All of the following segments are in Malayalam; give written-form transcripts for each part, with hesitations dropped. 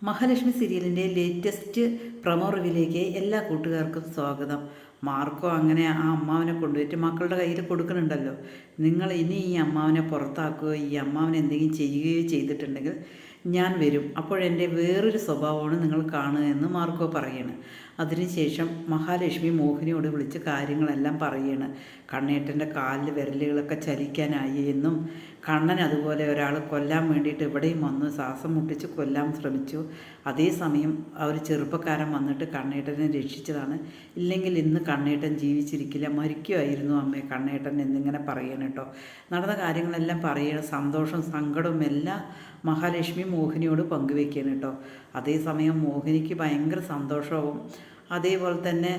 മഹാലക്ഷ്മി സീരിയലിൻ്റെ ലേറ്റസ്റ്റ് പ്രൊമോ റിവ്യൂയിലേക്ക് എല്ലാ കൂട്ടുകാർക്കും സ്വാഗതം. മാർക്കോ അങ്ങനെ ആ അമ്മാവനെ കൊണ്ടുപോയിട്ട് മക്കളുടെ കയ്യിൽ കൊടുക്കുന്നുണ്ടല്ലോ. നിങ്ങൾ ഇനി ഈ അമ്മാവനെ പുറത്താക്കുകയോ ഈ അമ്മാവനെ എന്തെങ്കിലും ചെയ്യുകയോ ചെയ്തിട്ടുണ്ടെങ്കിൽ ഞാൻ വരും, അപ്പോഴെൻ്റെ വേറൊരു സ്വഭാവമാണ് നിങ്ങൾ കാണുക എന്ന് മാർക്കോ പറയാണ്. അതിനുശേഷം മഹാലക്ഷ്മി മോഹിനിയോട് വിളിച്ച് കാര്യങ്ങളെല്ലാം പറയാണ്. കണ്ണേട്ടൻ്റെ കാലിൽ വിരലുകളൊക്കെ ചലിക്കാനായി എന്നും കണ്ണൻ അതുപോലെ ഒരാൾ കൊല്ലാൻ വേണ്ടിയിട്ട് ഇവിടെയും വന്ന് ശ്വാസം മുട്ടിച്ച് കൊല്ലാൻ ശ്രമിച്ചു. അതേസമയം ആ ഒരു ചെറുപ്പക്കാരൻ വന്നിട്ട് കണ്ണേട്ടനെ രക്ഷിച്ചതാണ്. ഇല്ലെങ്കിൽ ഇന്ന് കണ്ണേട്ടൻ ജീവിച്ചിരിക്കില്ല, മരിക്കുമായിരുന്നു അമ്മേ കണ്ണേട്ടൻ എന്നിങ്ങനെ പറയണം കേട്ടോ. നടന്ന കാര്യങ്ങളെല്ലാം പറയണം. സന്തോഷം സങ്കടവും എല്ലാം മഹാലക്ഷ്മി മോഹിനിയോട് പങ്കുവെക്കുകയാണ് കേട്ടോ. അതേസമയം മോഹിനിക്ക് ഭയങ്കര സന്തോഷവും. അതേപോലെ തന്നെ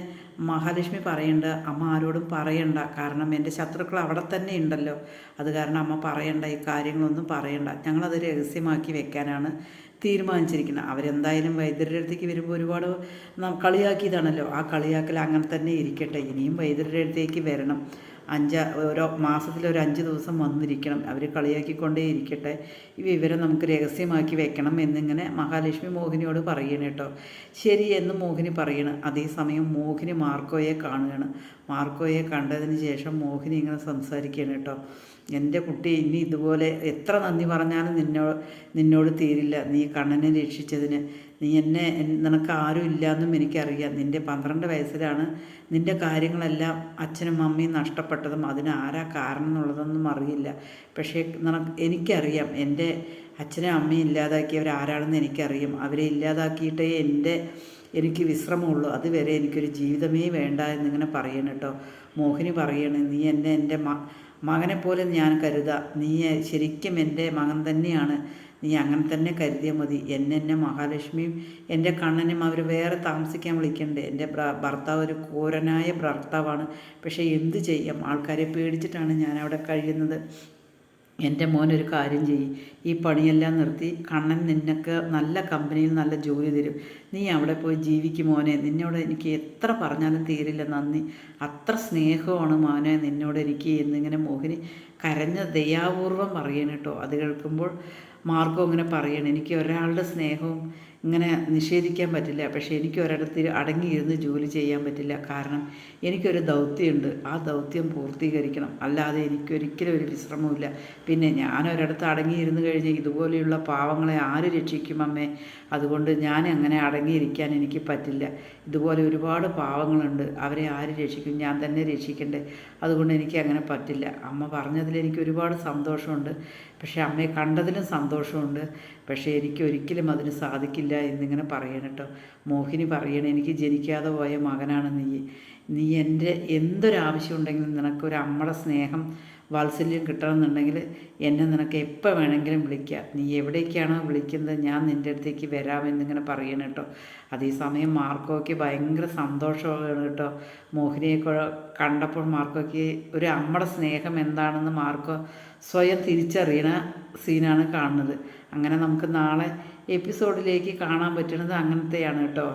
മഹാലക്ഷ്മി പറയേണ്ട അമ്മ ആരോടും പറയണ്ട, കാരണം എൻ്റെ ശത്രുക്കൾ അവിടെ തന്നെ ഉണ്ടല്ലോ, അത് കാരണം അമ്മ പറയണ്ട, ഈ കാര്യങ്ങളൊന്നും പറയണ്ട, ഞങ്ങളത് രഹസ്യമാക്കി വെക്കാനാണ് തീരുമാനിച്ചിരിക്കുന്നത്. അവരെന്തായാലും വൈദ്യരുടെ അടുത്തേക്ക് വരുമ്പോൾ ഒരുപാട് കളിയാക്കിയതാണല്ലോ, ആ കളിയാക്കൽ അങ്ങനെ തന്നെ ഇരിക്കട്ടെ. ഇനിയും വൈദ്യരുടെ അടുത്തേക്ക് വരണം, ഓരോ മാസത്തിലൊരു 5 ദിവസം വന്നിരിക്കണം, അവർ കളിയാക്കിക്കൊണ്ടേ ഇരിക്കട്ടെ, ഈ വിവരം നമുക്ക് രഹസ്യമാക്കി വെക്കണം എന്നിങ്ങനെ മഹാലക്ഷ്മി മോഹിനിയോട് പറയണം കേട്ടോ. ശരി എന്ന് മോഹിനി പറയണം. അതേസമയം മോഹിനി മാർക്കോയെ കാണുകയാണ്. മാർക്കോയെ കണ്ടതിന് ശേഷം മോഹിനി ഇങ്ങനെ സംസാരിക്കുകയാണ് കേട്ടോ. എൻ്റെ കുട്ടി, ഇനി ഇതുപോലെ എത്ര നന്ദി പറഞ്ഞാലും നിന്നോട് തീരില്ല. നീ കണ്ണനെ രക്ഷിച്ചതിന് നിനക്ക് ആരും ഇല്ലയെന്നും എനിക്കറിയാം. നിൻ്റെ 12 വയസ്സിലാണ് നിൻ്റെ കാര്യങ്ങളെല്ലാം അച്ഛനും അമ്മയും നഷ്ടപ്പെട്ടതും അതിന് ആരാ കാരണം എന്നുള്ളതൊന്നും അറിയില്ല. പക്ഷേ എനിക്കറിയാം, എൻ്റെ അച്ഛനും അമ്മയും ഇല്ലാതാക്കിയവരാരാണെന്ന് എനിക്കറിയാം. അവരെ ഇല്ലാതാക്കിയിട്ടേ എനിക്ക് വിശ്രമമുള്ളൂ, അതുവരെ എനിക്കൊരു ജീവിതമേ വേണ്ട എന്നിങ്ങനെ പറയണം കേട്ടോ. മോഹിനി പറയണേ, നീ എൻ്റെ മകനെ പോലെ ഞാൻ കരുതാം, നീ ശരിക്കും എൻ്റെ മകൻ തന്നെയാണ്, നീ അങ്ങനെ തന്നെ കരുതിയാൽ മതി. എന്നെ മഹാലക്ഷ്മിയും എൻ്റെ കണ്ണനും അവർ വേറെ താമസിക്കാൻ വിളിക്കണ്ടേ. എൻ്റെ ഭർത്താവ് ഒരു ക്രൂരനായ ഭർത്താവാണ്, പക്ഷേ എന്ത് ചെയ്യാം, ആൾക്കാരെ പേടിച്ചിട്ടാണ് ഞാൻ അവിടെ കഴിയുന്നത്. എൻ്റെ മോനൊരു കാര്യം ചെയ്യും, ഈ പണിയെല്ലാം നിർത്തി കണ്ണൻ നിനക്ക് നല്ല കമ്പനിയിൽ നല്ല ജോലി തരും, നീ അവിടെ പോയി ജീവിക്കും മോനെ. നിന്നോട് എനിക്ക് എത്ര പറഞ്ഞാലും തീരില്ല നന്ദി, അത്ര സ്നേഹമാണ് മോനെ നിന്നോട് എനിക്ക് എന്നിങ്ങനെ മോഹിനി കരഞ്ഞ ദയാപൂർവം പറയണം കേട്ടോ. അത് കേൾക്കുമ്പോൾ മാർക്കോ ഇങ്ങനെ പറയണം, എനിക്ക് ഒരാളുടെ സ്നേഹവും ഇങ്ങനെ നിഷേധിക്കാൻ പറ്റില്ല, പക്ഷേ എനിക്ക് ഒരിടത്ത് അടങ്ങിയിരുന്ന് ജോലി ചെയ്യാൻ പറ്റില്ല, കാരണം എനിക്കൊരു ദൗത്യമുണ്ട്, ആ ദൗത്യം പൂർത്തീകരിക്കണം, അല്ലാതെ എനിക്കൊരിക്കലും ഒരു വിശ്രമമില്ല. പിന്നെ ഞാനൊരിടത്ത് അടങ്ങിയിരുന്ന് കഴിഞ്ഞ് ഇതുപോലെയുള്ള പാവങ്ങളെ ആര് രക്ഷിക്കും അമ്മേ? അതുകൊണ്ട് ഞാൻ അങ്ങനെ അടങ്ങിയിരിക്കാൻ എനിക്ക് പറ്റില്ല. ഇതുപോലെ ഒരുപാട് പാവങ്ങളുണ്ട്, അവരെ ആര് രക്ഷിക്കും? ഞാൻ തന്നെ രക്ഷിക്കണ്ടേ, അതുകൊണ്ട് എനിക്ക് അങ്ങനെ പറ്റില്ല. അമ്മ പറഞ്ഞതിൽ എനിക്ക് ഒരുപാട് സന്തോഷമുണ്ട്, പക്ഷേ അമ്മയെ കണ്ടതിലും സന്തോഷമുണ്ട്, പക്ഷേ എനിക്ക് ഒരിക്കലും അതിന് സാധിക്കില്ല എന്നിങ്ങനെ പറയണം കേട്ടോ. മോഹിനി പറയണം, എനിക്ക് ജനിക്കാതെ പോയ മകനാണ് നീ എൻ്റെ എന്തൊരാവശ്യം ഉണ്ടെങ്കിലും നിനക്കൊരു അമ്മയുടെ സ്നേഹം വാത്സല്യം കിട്ടണമെന്നുണ്ടെങ്കിൽ എന്നെ നിനക്ക് എപ്പോൾ വേണമെങ്കിലും വിളിക്കാം, നീ എവിടേക്കാണോ വിളിക്കുന്നത് ഞാൻ നിൻ്റെ അടുത്തേക്ക് വരാമെന്നിങ്ങനെ പറയണം കേട്ടോ. അതേസമയം മാർക്കോയ്ക്ക് ഭയങ്കര സന്തോഷമാണ് കേട്ടോ. മോഹിനിയെ കണ്ടപ്പോൾ മാർക്കോയ്ക്ക് ഒരു അമ്മയുടെ സ്നേഹം എന്താണെന്ന് മാർക്കോ സ്വയം തിരിച്ചറിയണ സീനാണ് കാണുന്നത്. അങ്ങനെ നമുക്ക് നാളെ എപ്പിസോഡിലേക്ക് കാണാൻ പറ്റുന്നത് അങ്ങനത്തെയാണ് കേട്ടോ.